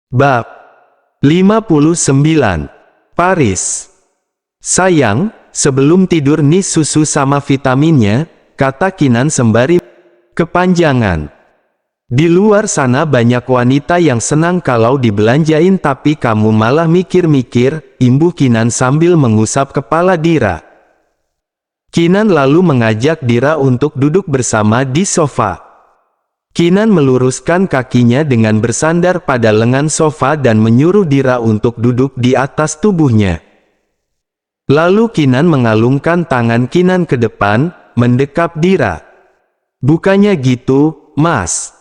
Bab 59. Paris. Sayang, sebelum tidur nih susu sama vitaminnya, kata Kinan sembari kepanjangan. Di luar sana banyak wanita yang senang kalau dibelanjain tapi kamu malah mikir-mikir, imbuh Kinan sambil mengusap kepala Dira. Kinan lalu mengajak Dira untuk duduk bersama di sofa. Kinan meluruskan kakinya dengan bersandar pada lengan sofa dan menyuruh Dira untuk duduk di atas tubuhnya. Lalu Kinan mengalungkan tangan Kinan ke depan, mendekap Dira. Bukannya gitu, Mas.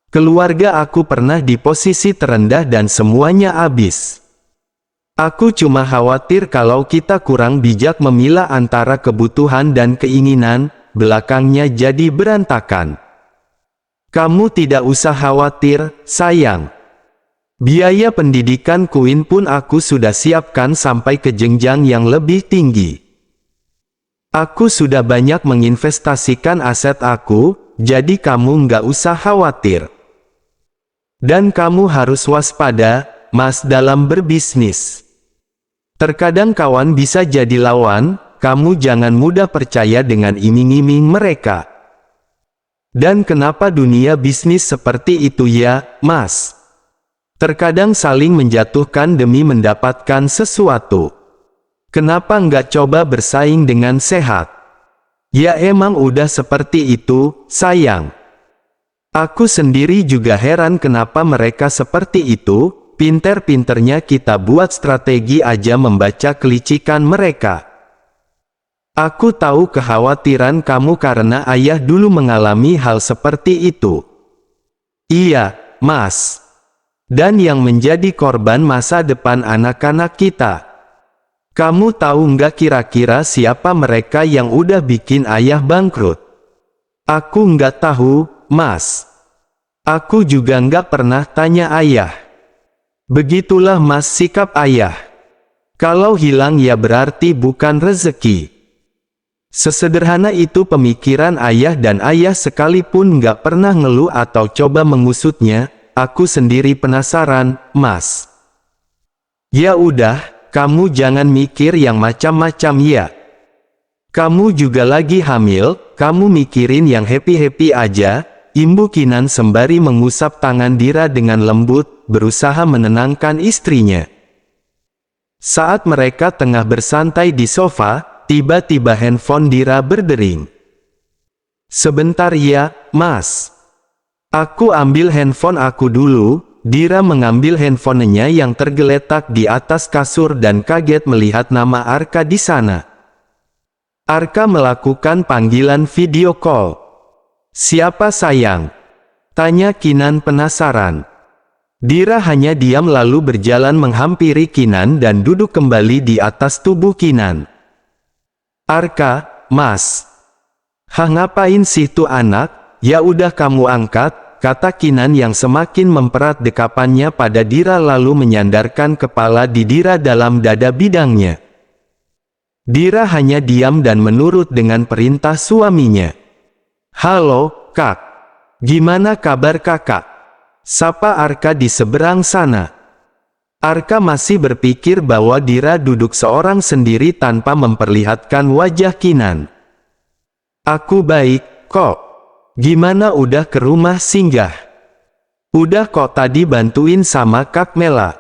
Keluarga aku pernah di posisi terendah dan semuanya habis. Aku cuma khawatir kalau kita kurang bijak memilah antara kebutuhan dan keinginan, belakangnya jadi berantakan. Kamu tidak usah khawatir, sayang. Biaya pendidikan Queen pun aku sudah siapkan sampai ke jenjang yang lebih tinggi. Aku sudah banyak menginvestasikan aset aku, jadi kamu nggak usah khawatir. Dan kamu harus waspada, Mas, dalam berbisnis. Terkadang kawan bisa jadi lawan, kamu jangan mudah percaya dengan iming-iming mereka. Dan kenapa dunia bisnis seperti itu ya, Mas? Terkadang saling menjatuhkan demi mendapatkan sesuatu. Kenapa nggak coba bersaing dengan sehat? Ya emang udah seperti itu, sayang. Aku sendiri juga heran kenapa mereka seperti itu, pinter-pinternya kita buat strategi aja membaca kelicikan mereka. Aku tahu kekhawatiran kamu karena ayah dulu mengalami hal seperti itu. Iya, Mas. Dan yang menjadi korban masa depan anak-anak kita. Kamu tahu nggak kira-kira siapa mereka yang udah bikin ayah bangkrut? Aku nggak tahu, Mas. Aku juga nggak pernah tanya ayah. Begitulah Mas sikap ayah. Kalau hilang ya berarti bukan rezeki. Sesederhana itu pemikiran ayah dan ayah sekalipun nggak pernah ngeluh atau coba mengusutnya, aku sendiri penasaran, Mas. Ya udah, kamu jangan mikir yang macam-macam ya. Kamu juga lagi hamil, kamu mikirin yang happy-happy aja, imbuh Kinan sembari mengusap tangan Dira dengan lembut, berusaha menenangkan istrinya. Saat mereka tengah bersantai di sofa, tiba-tiba handphone Dira berdering. Sebentar ya, Mas. Aku ambil handphone aku dulu. Dira mengambil handphonenya yang tergeletak di atas kasur dan kaget melihat nama Arka di sana. Arka melakukan panggilan video call. Siapa sayang? Tanya Kinan penasaran. Dira hanya diam lalu berjalan menghampiri Kinan dan duduk kembali di atas tubuh Kinan. Arka, Mas. Hah, ngapain sih tuh anak? Ya udah kamu angkat, kata Kinan yang semakin memperat dekapannya pada Dira lalu menyandarkan kepala di Dira dalam dada bidangnya. Dira hanya diam dan menurut dengan perintah suaminya. Halo, Kak. Gimana kabar kakak? Sapa Arka di seberang sana. Arka masih berpikir bahwa Dira duduk seorang sendiri tanpa memperlihatkan wajah Kinan. Aku baik, kok. Gimana udah ke rumah singgah? Udah kok, tadi bantuin sama Kak Mela.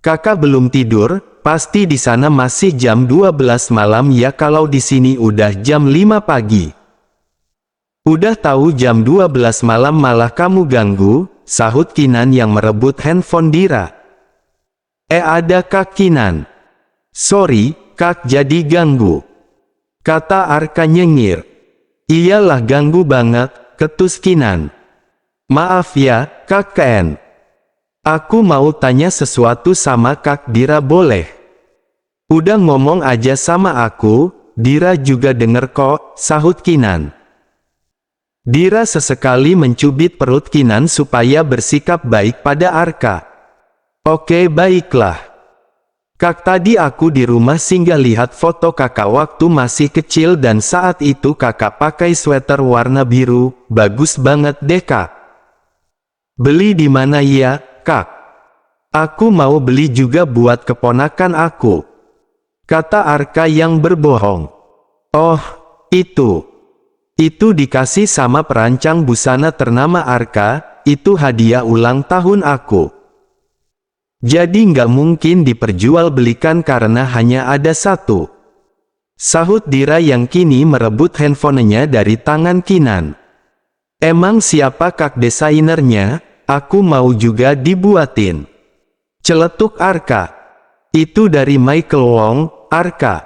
Kakak belum tidur, pasti di sana masih jam 12 malam ya, kalau di sini udah jam 5 pagi. Udah tahu jam 12 malam malah kamu ganggu, sahut Kinan yang merebut handphone Dira. Ada Kak Kinan. Sorry, Kak, jadi ganggu. Kata Arka nyengir. Iyalah ganggu banget, ketus Kinan. Maaf ya, Kak Ken. Aku mau tanya sesuatu sama Kak Dira boleh? Udah ngomong aja sama aku, Dira juga denger kok, sahut Kinan. Dira sesekali mencubit perut Kinan supaya bersikap baik pada Arka. Oke baiklah. Kak, tadi aku di rumah singgah lihat foto kakak waktu masih kecil dan saat itu kakak pakai sweater warna biru, bagus banget deh Kak. Beli di mana ya, Kak? Aku mau beli juga buat keponakan aku, kata Arka yang berbohong. Oh, itu dikasih sama perancang busana ternama Arka, itu hadiah ulang tahun aku. Jadi nggak mungkin diperjualbelikan karena hanya ada satu, sahut Dira yang kini merebut handphonenya dari tangan Kinan. Emang siapa kak desainernya? Aku mau juga dibuatin, celetuk Arka. Itu dari Michael Wong, Arka.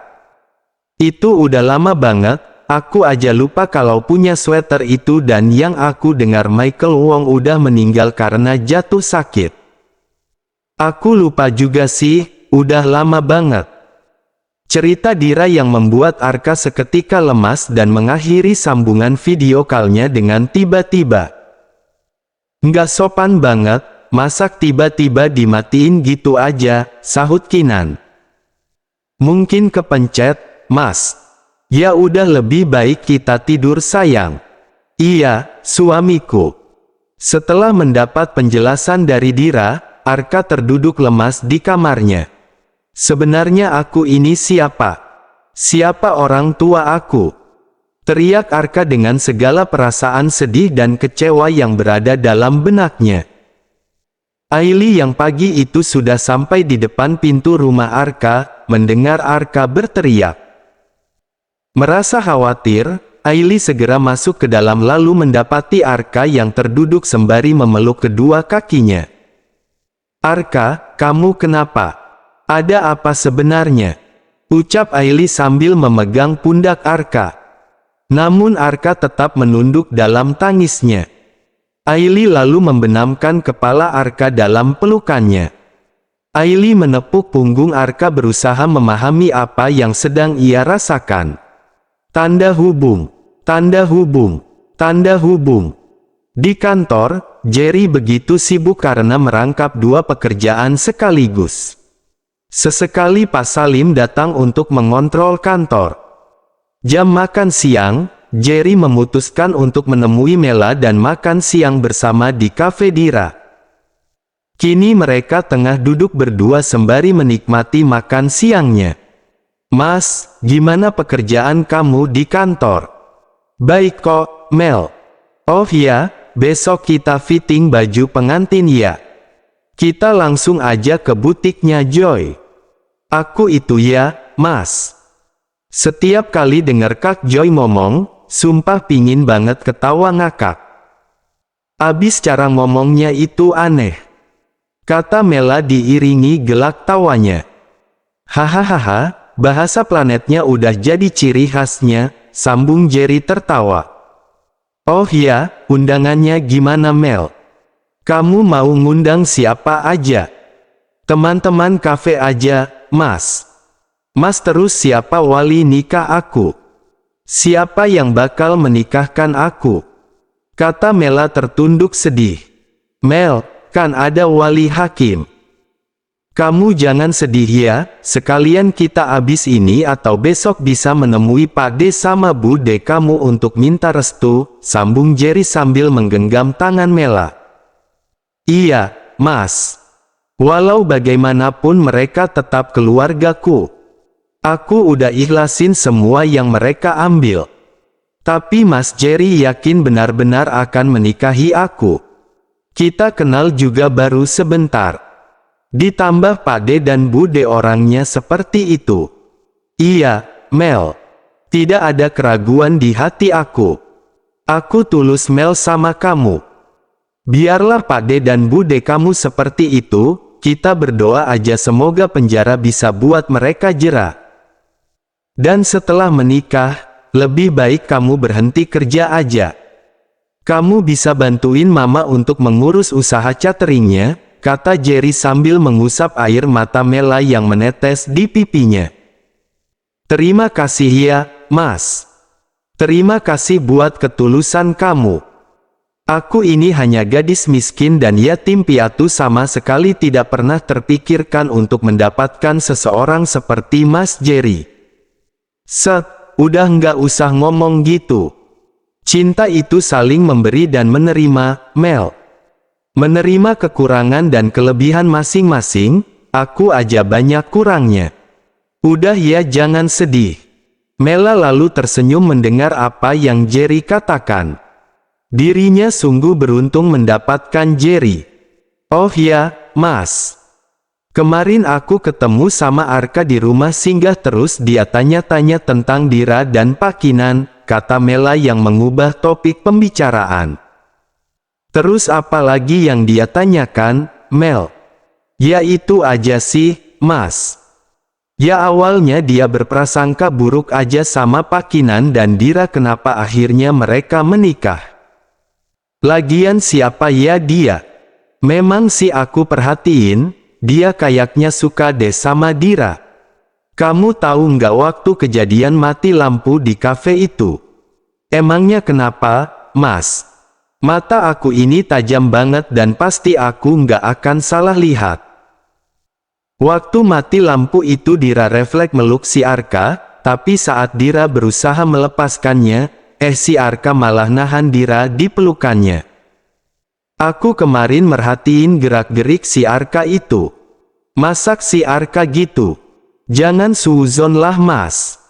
Itu udah lama banget, aku aja lupa kalau punya sweater itu dan yang aku dengar Michael Wong udah meninggal karena jatuh sakit. Aku lupa juga sih, udah lama banget. Cerita Dira yang membuat Arka seketika lemas dan mengakhiri sambungan video call-nya dengan tiba-tiba. Nggak sopan banget, masak tiba-tiba dimatiin gitu aja, sahut Kinan. Mungkin kepencet, Mas. Ya udah lebih baik kita tidur sayang. Iya, suamiku. Setelah mendapat penjelasan dari Dira, Arka terduduk lemas di kamarnya. Sebenarnya aku ini siapa? Siapa orang tua aku? Teriak Arka dengan segala perasaan sedih dan kecewa yang berada dalam benaknya. Aili yang pagi itu sudah sampai di depan pintu rumah Arka, mendengar Arka berteriak. Merasa khawatir, Aili segera masuk ke dalam lalu mendapati Arka yang terduduk sembari memeluk kedua kakinya. Arka, kamu kenapa? Ada apa sebenarnya? Ucap Aili sambil memegang pundak Arka. Namun Arka tetap menunduk dalam tangisnya. Aili lalu membenamkan kepala Arka dalam pelukannya. Aili menepuk punggung Arka berusaha memahami apa yang sedang ia rasakan. Tanda hubung, tanda hubung, tanda hubung. Di kantor, Jerry begitu sibuk karena merangkap dua pekerjaan sekaligus. Sesekali Pak Salim datang untuk mengontrol kantor. Jam makan siang, Jerry memutuskan untuk menemui Mela dan makan siang bersama di kafe Dira. Kini mereka tengah duduk berdua sembari menikmati makan siangnya. Mas, gimana pekerjaan kamu di kantor? Baik kok, Mel. Oh ya, besok kita fitting baju pengantin ya. Kita langsung aja ke butiknya Joy. Aku itu ya, Mas. Setiap kali dengar Kak Joy ngomong, sumpah pingin banget ketawa ngakak. Abis cara ngomongnya itu aneh, kata Mela diiringi gelak tawanya. Hahaha, bahasa planetnya udah jadi ciri khasnya, sambung Jerry tertawa. Oh ya, undangannya gimana Mel? Kamu mau ngundang siapa aja? Teman-teman kafe aja, Mas. Mas terus siapa wali nikah aku? Siapa yang bakal menikahkan aku? Kata Mela tertunduk sedih. Mel, kan ada wali hakim. Kamu jangan sedih ya, sekalian kita abis ini atau besok bisa menemui Pak D sama Bu D kamu untuk minta restu, sambung Jerry sambil menggenggam tangan Mela. Iya, Mas. Walau bagaimanapun mereka tetap keluargaku. Aku udah ikhlasin semua yang mereka ambil. Tapi Mas Jerry yakin benar-benar akan menikahi aku. Kita kenal juga baru sebentar. Ditambah Pak D dan Bu D orangnya seperti itu. Iya, Mel. Tidak ada keraguan di hati aku. Aku tulus Mel sama kamu. Biarlah Pak D dan Bu D kamu seperti itu, kita berdoa aja semoga penjara bisa buat mereka jera. Dan setelah menikah, lebih baik kamu berhenti kerja aja. Kamu bisa bantuin mama untuk mengurus usaha cateringnya, kata Jerry sambil mengusap air mata Mela yang menetes di pipinya. Terima kasih ya, Mas. Terima kasih buat ketulusan kamu. Aku ini hanya gadis miskin dan yatim piatu sama sekali tidak pernah terpikirkan untuk mendapatkan seseorang seperti Mas Jerry. Set, udah nggak usah ngomong gitu. Cinta itu saling memberi dan menerima, Mel. Menerima kekurangan dan kelebihan masing-masing, aku aja banyak kurangnya. Udah ya, jangan sedih. Mela lalu tersenyum mendengar apa yang Jerry katakan. Dirinya sungguh beruntung mendapatkan Jerry. Oh ya, Mas. Kemarin aku ketemu sama Arka di rumah singgah, terus dia tanya-tanya tentang Dira dan Pak Kinan, kata Mela yang mengubah topik pembicaraan. Terus apa lagi yang dia tanyakan, Mel? Ya itu aja sih, Mas. Ya awalnya dia berprasangka buruk aja sama Pak Kinan dan Dira, kenapa akhirnya mereka menikah. Lagian siapa ya dia? Memang sih aku perhatiin, dia kayaknya suka deh sama Dira. Kamu tahu nggak waktu kejadian mati lampu di kafe itu? Emangnya kenapa, Mas? Mata aku ini tajam banget dan pasti aku nggak akan salah lihat. Waktu mati lampu itu Dira refleks meluk si Arka, tapi saat Dira berusaha melepaskannya, si Arka malah nahan Dira di pelukannya. Aku kemarin merhatiin gerak-gerik si Arka itu. Masak si Arka gitu. Jangan suuzon lah, Mas.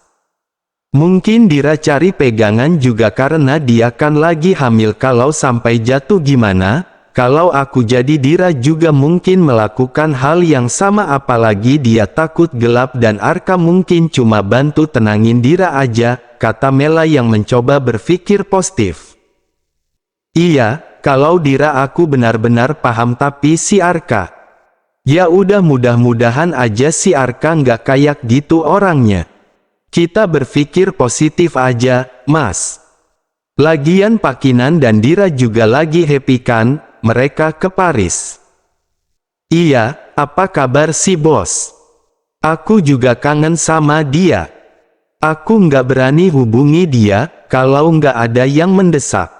Mungkin Dira cari pegangan juga karena dia kan lagi hamil. Kalau sampai jatuh gimana? Kalau aku jadi Dira juga mungkin melakukan hal yang sama, apalagi dia takut gelap dan Arka mungkin cuma bantu tenangin Dira aja, kata Mela yang mencoba berpikir positif. Iya, kalau Dira aku benar-benar paham, tapi si Arka. Ya udah, mudah-mudahan aja si Arka nggak kayak gitu orangnya. Kita berpikir positif aja, Mas. Lagian Pak Kinan dan Dira juga lagi happy kan, mereka ke Paris. Iya, apa kabar si bos? Aku juga kangen sama dia. Aku nggak berani hubungi dia, kalau nggak ada yang mendesak.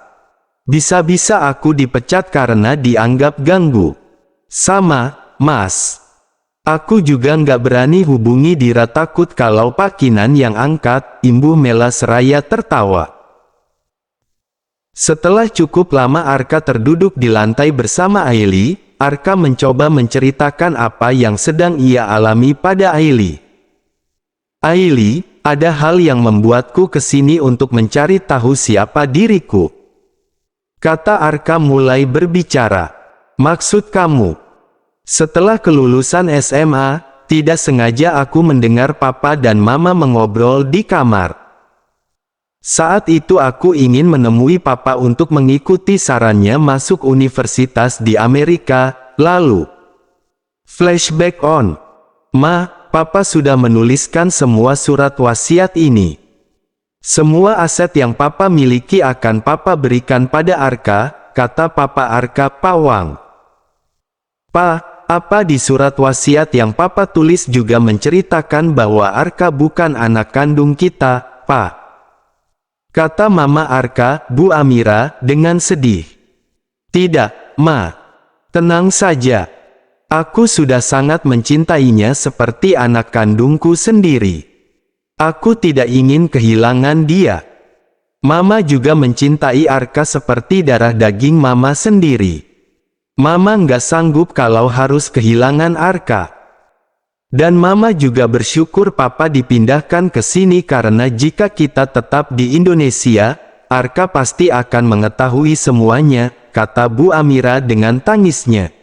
Bisa-bisa aku dipecat karena dianggap ganggu. Sama, Mas. Aku juga nggak berani hubungi Dira, takut kalau Pak Kinan yang angkat, imbuh Mela seraya tertawa. Setelah cukup lama Arka terduduk di lantai bersama Aili, Arka mencoba menceritakan apa yang sedang ia alami pada Aili. Aili, ada hal yang membuatku kesini untuk mencari tahu siapa diriku. Kata Arka mulai berbicara. Maksud kamu? Setelah kelulusan SMA, tidak sengaja aku mendengar papa dan mama mengobrol di kamar. Saat itu aku ingin menemui papa untuk mengikuti sarannya masuk universitas di Amerika, lalu flashback on. Ma, papa sudah menuliskan semua surat wasiat ini. Semua aset yang papa miliki akan papa berikan pada Arka, kata papa Arka pawang. Pa, apa di surat wasiat yang papa tulis juga menceritakan bahwa Arka bukan anak kandung kita, Pa? Kata mama Arka, Bu Amira, dengan sedih. Tidak, Ma. Tenang saja. Aku sudah sangat mencintainya seperti anak kandungku sendiri. Aku tidak ingin kehilangan dia. Mama juga mencintai Arka seperti darah daging mama sendiri. Mama nggak sanggup kalau harus kehilangan Arka. Dan mama juga bersyukur papa dipindahkan ke sini karena jika kita tetap di Indonesia, Arka pasti akan mengetahui semuanya, kata Bu Amira dengan tangisnya.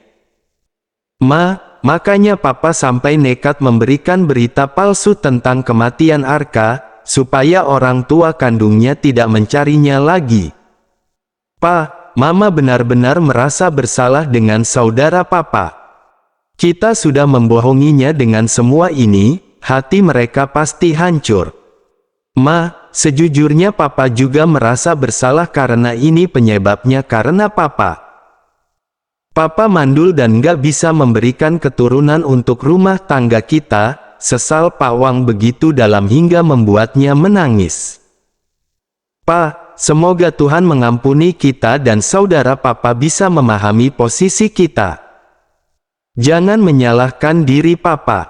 Ma, makanya papa sampai nekat memberikan berita palsu tentang kematian Arka, supaya orang tua kandungnya tidak mencarinya lagi. Pa, Mama benar-benar merasa bersalah dengan saudara papa. Kita sudah membohonginya dengan semua ini, hati mereka pasti hancur. Ma, sejujurnya papa juga merasa bersalah karena ini penyebabnya karena papa. Papa mandul dan gak bisa memberikan keturunan untuk rumah tangga kita, sesal pawang begitu dalam hingga membuatnya menangis. Pa, semoga Tuhan mengampuni kita dan saudara papa bisa memahami posisi kita. Jangan menyalahkan diri papa.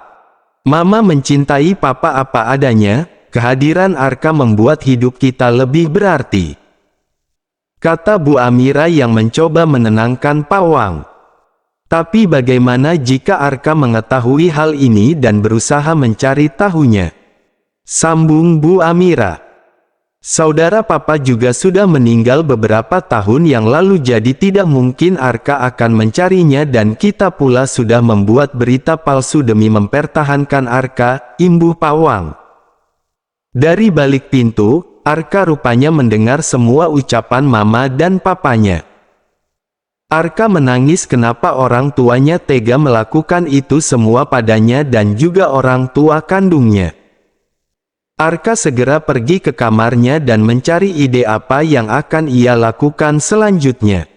Mama mencintai papa apa adanya, kehadiran Arka membuat hidup kita lebih berarti. kata Bu Amira yang mencoba menenangkan pawang. Tapi bagaimana jika Arka mengetahui hal ini dan berusaha mencari tahunya? Sambung Bu Amira. Saudara papa juga sudah meninggal beberapa tahun yang lalu, jadi tidak mungkin Arka akan mencarinya, dan kita pula sudah membuat berita palsu demi mempertahankan Arka, imbuh pawang. Dari balik pintu, Arka rupanya mendengar semua ucapan mama dan papanya. Arka menangis kenapa orang tuanya tega melakukan itu semua padanya dan juga orang tua kandungnya. Arka segera pergi ke kamarnya dan mencari ide apa yang akan ia lakukan selanjutnya.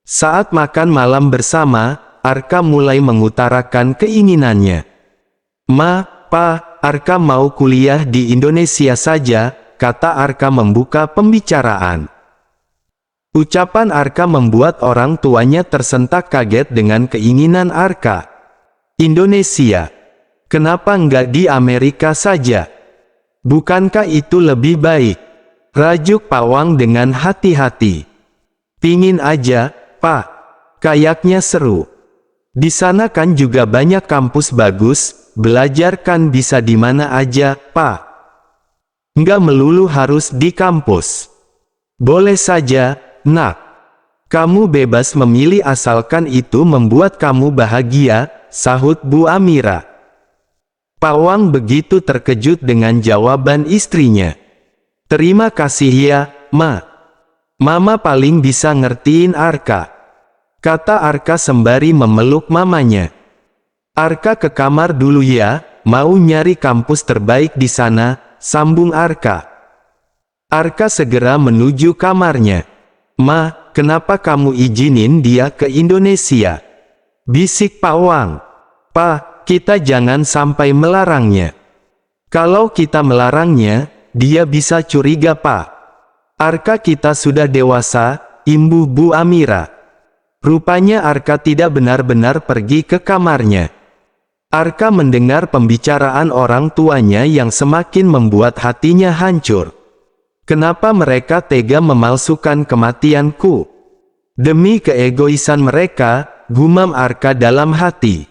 Saat makan malam bersama, Arka mulai mengutarakan keinginannya. Ma, Pa, Arka mau kuliah di Indonesia saja, kata Arka membuka pembicaraan. Ucapan Arka membuat orang tuanya tersentak kaget dengan keinginan Arka. Indonesia? Kenapa enggak di Amerika saja? Bukankah itu lebih baik? Rajuk pawang dengan hati-hati. Pingin aja, Pak. Kayaknya seru. Di sana kan juga banyak kampus bagus, belajar kan bisa di mana aja, Pak. Enggak melulu harus di kampus. Boleh saja, Nak. Kamu bebas memilih asalkan itu membuat kamu bahagia, sahut Bu Amira. Pawang begitu terkejut dengan jawaban istrinya. Terima kasih ya, Ma. Mama paling bisa ngertiin Arka, kata Arka sembari memeluk mamanya. Arka ke kamar dulu ya, mau nyari kampus terbaik di sana, sambung Arka. Arka segera menuju kamarnya. Ma, kenapa kamu izinin dia ke Indonesia? Bisik pawang. Pa, kita jangan sampai melarangnya. Kalau kita melarangnya, dia bisa curiga, Pa. Arka kita sudah dewasa, imbuh Bu Amira. Rupanya Arka tidak benar-benar pergi ke kamarnya. Arka mendengar pembicaraan orang tuanya yang semakin membuat hatinya hancur. Kenapa mereka tega memalsukan kematianku? Demi keegoisan mereka, gumam Arka dalam hati.